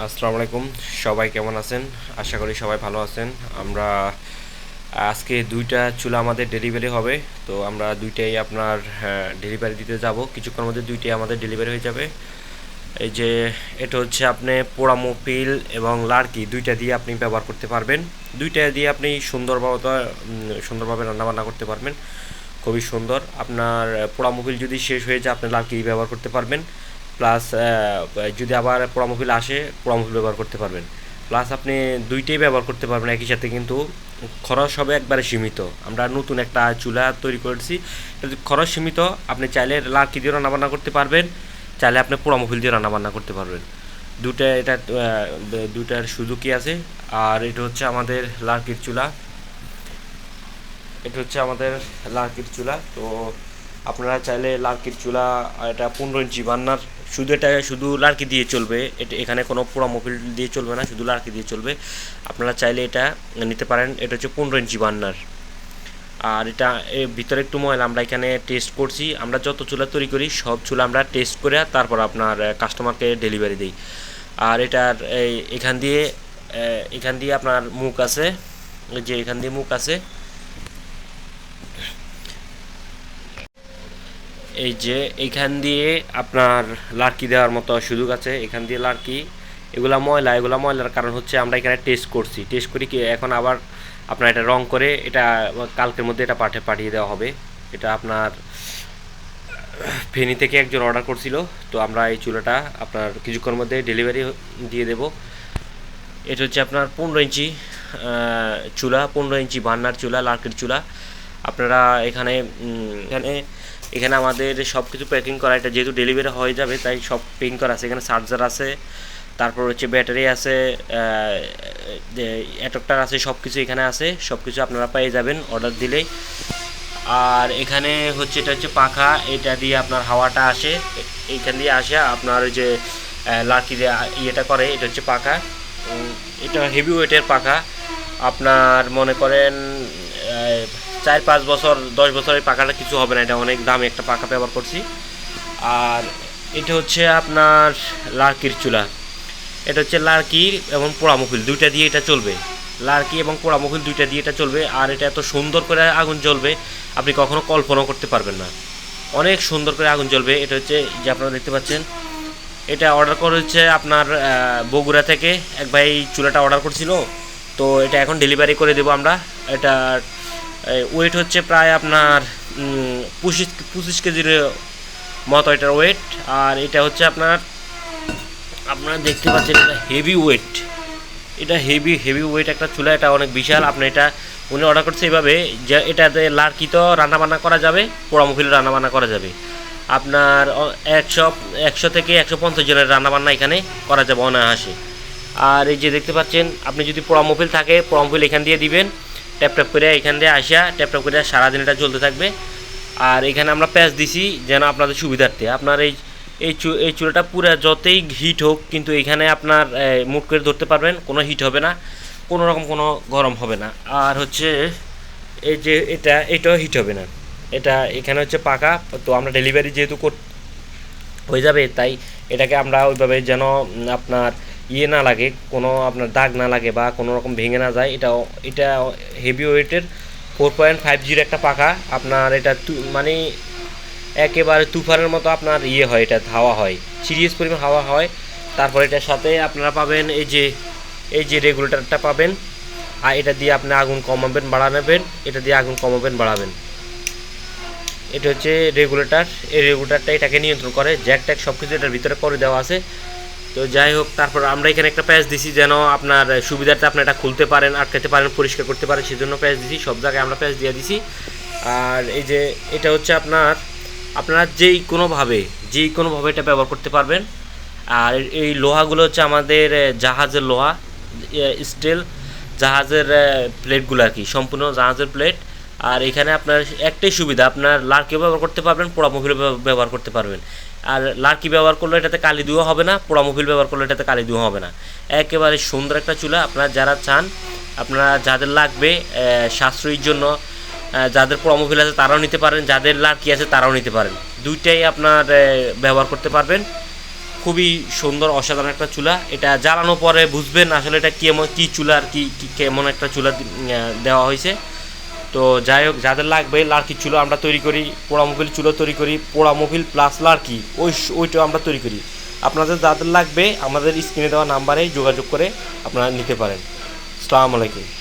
আসসালামু আলাইকুম। সবাই কেমন আছেন? আশা করি সবাই ভালো আছেন। আমরা আজকে দুইটা চুলা আমাদের ডেলিভারি হবে, তো আমরা দুইটাই আপনার ডেলিভারি দিতে যাব। কিছুক্ষণের মধ্যে দুইটাই আমাদের ডেলিভারি হয়ে যাবে। এই যে এটা হচ্ছে আপনি পোড়ামুপিল এবং লাড়কি দুইটা দিয়ে আপনি ব্যবহার করতে পারবেন। দুইটা দিয়ে আপনি সুন্দরভাবে রান্নাবান্না করতে পারবেন, খুবই সুন্দর। আপনার পোড়ামুপিল যদি শেষ হয়ে যায় আপনি লাড়কি ব্যবহার করতে পারবেন, প্লাস যদি আবার পোড়ামুপিল আসে পোড়ামুপিল ব্যবহার করতে পারবেন, প্লাস আপনি দুইটাই ব্যবহার করতে পারবেন একই সাথে। কিন্তু খরচ হবে একবারে সীমিত। আমরা নতুন একটা চুলা তৈরি করেছি, খরচ সীমিত। আপনি চাইলে লাড়কি দিয়ে রান্নাবান্না করতে পারবেন, চাইলে আপনি পোড়ামুপিল দিয়ে রান্নাবান্না করতে পারবেন। দুটা এটা দুটার সুযোগই আছে। আর এটা হচ্ছে আমাদের লাড়কির চুলা, এটা হচ্ছে আমাদের লার্কির চুলা। তো আপনারা চাইলে লার্কির চুলা, এটা 15 ইঞ্চি বার্নার, শুধু লার্কি দিয়ে চলবে। এটা এখানে কোনো পোড়া মোবিল দিয়ে চলবে না, শুধু লার্কি দিয়ে চলবে। আপনারা চাইলে এটা নিতে পারেন। এটা হচ্ছে 15 ইঞ্চি বার্নার। আর এটা ভিতরে একটু ময়লা, আমরা এখানে টেস্ট করছি। আমরা যত চুলা তৈরি করি সব চুলা আমরা টেস্ট করে তারপর আপনার কাস্টমারকে ডেলিভারি দিই। আর এটার এখান দিয়ে আপনার মুখ আছে, যে এখান দিয়ে মুখ আছে, এই যে এইখান দিয়ে আপনার লাড়কি দেওয়ার মতো সুযোগ আছে। এখান দিয়ে লাড়কি, এগুলা ময়লার কারণ হচ্ছে আমরা এখানে টেস্ট করি কি এখন আবার আপনার এটা রং করে এটা কালকের মধ্যে এটা পাঠিয়ে দেওয়া হবে। এটা আপনার ফেনী থেকে একজন অর্ডার করছিল, তো আমরা এই চুলাটা আপনার কিছুক্ষণের মধ্যে ডেলিভারি দিয়ে দেব। এটা হচ্ছে আপনার 15 ইঞ্চি চুলা, 15 ইঞ্চি বার্নার চুলা, লার্কির চুলা। আপনারা এখানে এখানে এখানে আমাদের সব কিছু প্যাকিং করা, এটা যেহেতু ডেলিভারি হয়ে যাবে তাই সব প্যাকিং করা আছে। এখানে চার্জার আছে, তারপর হচ্ছে ব্যাটারি আছে, অ্যাডাপ্টার আছে, সব কিছু এখানে আছে। সব কিছু আপনারা পেয়ে যাবেন অর্ডার দিলেই। আর এখানে হচ্ছে এটা হচ্ছে পাখা, এটা দিয়ে আপনার হাওয়াটা আসে, এইখান দিয়ে আসে আপনার ওই যে লার্কি দিয়ে ইয়েটা করে। এটা হচ্ছে পাখা, এটা হেভি ওয়েটের পাখা। আপনার মনে করেন 4-5 বছর 10 বছরের পাখাটা কিছু হবে না, এটা অনেক দামি একটা পাখা ব্যবহার করছি। আর এটা হচ্ছে আপনার লার্কির চুলা, এটা হচ্ছে লার্কি এবং পোড়ামুখিল দুইটা দিয়ে এটা চলবে। লার্কি এবং পোড়ামুখিল দুইটা দিয়ে এটা চলবে। আর এটা এত সুন্দর করে আগুন জ্বলবে আপনি কখনো কল্পনাও করতে পারবেন না, অনেক সুন্দর করে আগুন জ্বলবে। এটা হচ্ছে যে আপনারা দেখতে পাচ্ছেন, এটা অর্ডার করা হচ্ছে আপনার বগুড়া থেকে এক ভাই চুলাটা অর্ডার করছিল, তো এটা এখন ডেলিভারি করে দেবো আমরা। এটার ওয়েট হচ্ছে প্রায় আপনার 25 কেজির মতো এটার ওয়েট। আর এটা হচ্ছে আপনার, আপনারা দেখতে পাচ্ছেন এটা হেভি ওয়েট, এটা হেভি ওয়েট একটা চুলা, এটা অনেক বিশাল। আপনি এটা উনি অর্ডার করছে এইভাবে যে এটাতে লার্কি তো রান্নাবান্না করা যাবে, পোড়ামুখিল রান্নাবান্না করা যাবে। আপনার 100 থেকে 150 জনের রান্নাবান্না এখানে করা যাবে অনায়াসে। আর এই যে দেখতে পাচ্ছেন, আপনি যদি পোড়ামুখিল থাকে পোড়ামুখিল এখান দিয়ে দিবেন, ট্যাপ করে এখান দিয়ে আসা ট্যাপ করে সারাদিন এটা চলতে থাকবে। আর এখানে আমরা প্যাচ দিছি যেন আপনাদের সুবিধার্থে। আপনার এই চুলাটা পুরো যতই হিট হোক কিন্তু এখানে আপনার মুট করে ধরতে পারবেন, কোনো হিট হবে না, কোনো রকম কোনো গরম হবে না। আর হচ্ছে এই যে এটাও হিট হবে না। এটা এখানে হচ্ছে পাকা, তো আমরা ডেলিভারি যেহেতু হয়ে যাবে তাই এটাকে আমরা ওইভাবে যেন আপনার ইয়ে না লাগে, কোনো আপনার দাগ না লাগে বা কোনো রকম ভেঙে না যায়। এটা হেভি ওয়েটের 4.50 একটা পাখা। আপনার এটা মানে একেবারে তুফানের মতো আপনার ইয়ে হয়, এটা হাওয়া হয়, সিরিয়াস পরিমাণ হাওয়া হয়। তারপর এটার সাথে আপনারা পাবেন এই যে রেগুলেটরটা পাবেন। আর এটা দিয়ে আপনি আগুন কমাবেন বাড়াবেন, এটা দিয়ে আগুন কমাবেন বাড়াবেন। এটা হচ্ছে রেগুলেটর, এই রেগুলেটরটা এটাকে নিয়ন্ত্রণ করে, জ্যাক ট্যাক সব কিছু এটার ভিতরে করে দেওয়া আছে। তো যাই হোক, তারপর আমরা এখানে একটা প্যাচ দিছি যেন আপনার সুবিধার্থে আপনি এটা খুলতে পারেন, আটকাতে পারেন, পরিষ্কার করতে পারেন, সেজন্য প্যাচ দিছি। সব জায়গায় আমরা প্যাচ দিয়ে দিছি। আর এই যে এটা হচ্ছে আপনারা যেই কোনোভাবে এটা ব্যবহার করতে পারবেন। আর এই লোহাগুলো হচ্ছে আমাদের জাহাজের লোহা, স্টিল জাহাজের প্লেটগুলো আর কি, সম্পূর্ণ জাহাজের প্লেট। আর এখানে আপনার একটাই সুবিধা, আপনার লার্কি ব্যবহার করতে পারবেন, পোড়ামুখিল ব্যবহার করতে পারবেন। আর লার্কি ব্যবহার করলে এটাতে কালি ধোঁয়া হবে না, পোড়ামুখিল ব্যবহার করলে এটাতে কালি ধোঁয়া হবে না। একেবারে সুন্দর একটা চুলা। আপনারা যারা চান, আপনারা যাদের লাগবে সাশ্রয়ীর জন্য, যাদের পোড়ামুখিল আছে তারাও নিতে পারেন, যাদের লার্কি আছে তারাও নিতে পারেন, দুইটাই আপনার ব্যবহার করতে পারবেন। খুবই সুন্দর অসাধারণ একটা চুলা। এটা জ্বালানোর পরে বুঝবেন আসলে এটা কেমন কী চুলা আর কি কেমন একটা চুলা দেওয়া হয়েছে। তো যাই হোক, যাদের লাগবে লার্কির চুলো আমরা তৈরি করি, পোড়া মোবিল চুলো তৈরি করি, পোড়া মোবিল প্লাস লার্কি ওইটাও আমরা তৈরি করি। আপনাদের যাদের লাগবে আমাদের স্ক্রিনে দেওয়া নাম্বারে যোগাযোগ করে আপনারা নিতে পারেন। আসসালামু আলাইকুম।